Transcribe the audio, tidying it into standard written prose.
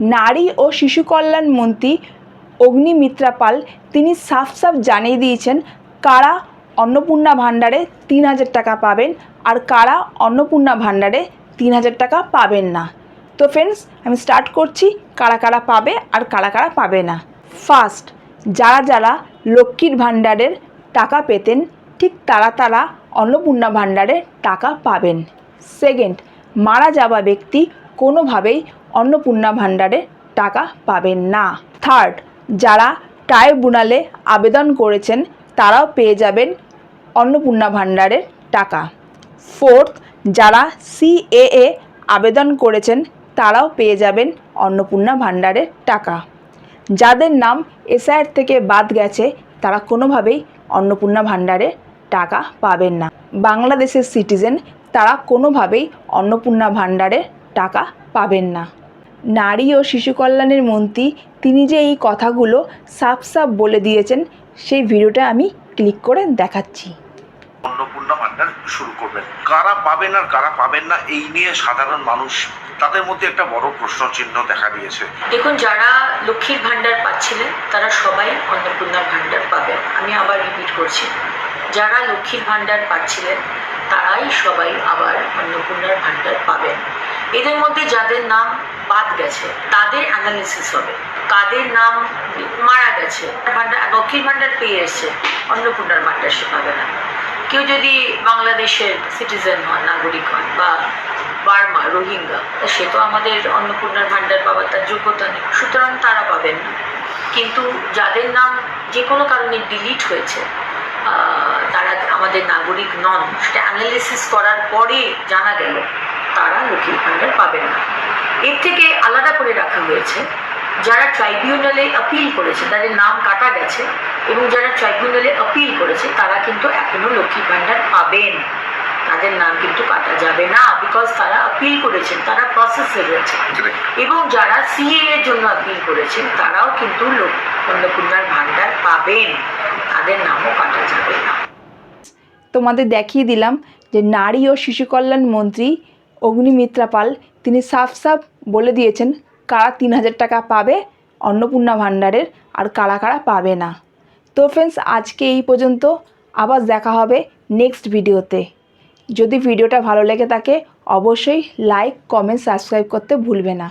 নারী ও শিশু কল্যাণ মন্ত্রী অগ্নিমিত্রা পাল তিনি সাফ জানিয়ে দিয়েছেন কারা অন্নপূর্ণা ভাণ্ডারে ৩,০০০ টাকা পাবেন আর কারা অন্নপূর্ণা ভাণ্ডারে ৩,০০০ টাকা পাবেন না। তো ফ্রেন্ডস, আমি স্টার্ট করছি কারা কারা পাবে আর কারা কারা পাবে না। ফার্স্ট, যারা লক্ষ্মীর ভাণ্ডারের টাকা পেতেন ঠিক তারা অন্নপূর্ণা ভাণ্ডারে টাকা পাবেন। সেকেন্ড, মারা যাওয়া ব্যক্তি কোনোভাবেই অন্নপূর্ণা ভাণ্ডারে টাকা পাবেন না। থার্ড, যারা ট্রাইব্যুনালে আবেদন করেছেন তারাও পেয়ে যাবেন অন্নপূর্ণা ভাণ্ডারের টাকা। ফোর্থ, যারা সিএএ আবেদন করেছেন তারাও পেয়ে যাবেন অন্নপূর্ণা ভাণ্ডারের টাকা। যাদের নাম এসআইআর থেকে বাদ গেছে তারা কোনোভাবেই অন্নপূর্ণা ভাণ্ডারে টাকা পাবেন না। বাংলাদেশের সিটিজেন তারা কোনোভাবেই অন্নপূর্ণা ভাণ্ডারে টাকা পাবেন না। নারী ও শিশু কল্যাণের মন্ত্রী তিনি যে এই কথাগুলো সাফ বলে দিয়েছেন সেই ভিডিওটা আমি ক্লিক করে দেখাচ্ছি। অন্নপূর্ণা ভাণ্ডার শুরু করবেন, কারা পাবেন আর কারা পাবেন না এই নিয়ে সাধারণ মানুষ তাদের মধ্যে একটা বড় প্রশ্নচিহ্ন দেখা দিয়েছে। দেখুন, যারা লক্ষ্মীর ভাণ্ডার পাচ্ছিলেন তারা সবাই অন্নপূর্ণার ভাণ্ডার পাবেন। আমি আবার রিপিট করছি, যারা লক্ষ্মীর ভাণ্ডার পাচ্ছিলেন তারাই সবাই আবার অন্নপূর্ণার ভাণ্ডার পাবেন। এদের মধ্যে যাদের নাম বাদ গেছে তাদের অ্যানালিসিস হবে, কাদের নাম মারা গেছে ভাণ্ডার লক্ষ্মীর ভাণ্ডার পেয়ে এসছে, অন্নপূর্ণার ভাণ্ডার সে পাবে না। কেউ যদি বাংলাদেশের সিটিজেন হন, নাগরিক হন, বা বার্মা, রোহিঙ্গা, সে তো আমাদের অন্নপূর্ণার ভাণ্ডার পাওয়ার তার যোগ্যতা নেই, সুতরাং তারা পাবেন না। কিন্তু যাদের নাম যে কোনো কারণে ডিলিট হয়েছে, তারা আমাদের নাগরিক নন, সেটা অ্যানালিসিস করার পরে জানা গেল তারা লক্ষ্মীর ভাণ্ডার পাবেন না। এর থেকে আলাদা করে রাখা হয়েছে যারা ট্রাইব্যুনালে আপিল করেছে, তাদের নাম কাটা গেছে, এবং যারা ট্রাইব্যুনালে আপিল করেছে তারা কিন্তু এখনও লক্ষ্মীর ভাণ্ডার পাবেন, তাদের নাম কিন্তু কাটা যাবে না, বিকজ তারা আপিল করেছেন, তারা প্রসেসে রয়েছে। এবং যারা সিএ এর জন্য আপিল করেছেন তারাও কিন্তু অন্নপূর্ণার ভাণ্ডার পাবেন, তাদের নামও কাটা যাবে না। তোমাদের দেখিয়ে দিলাম যে নারী ও শিশু কল্যাণ মন্ত্রী অগ্নিমিত্রা পাল তিনি সাফ বলে দিয়েছেন কারা ৩,০০০ টাকা পাবে অন্নপূর্ণা ভাণ্ডারের আর কারা কারা পাবে না। তো ফ্রেন্ডস, আজকে এই পর্যন্ত, আবার দেখা হবে নেক্সট ভিডিওতে। যদি ভিডিওটা ভালো লেগে থাকে অবশ্যই লাইক, কমেন্ট, সাবস্ক্রাইব করতে ভুলবে না।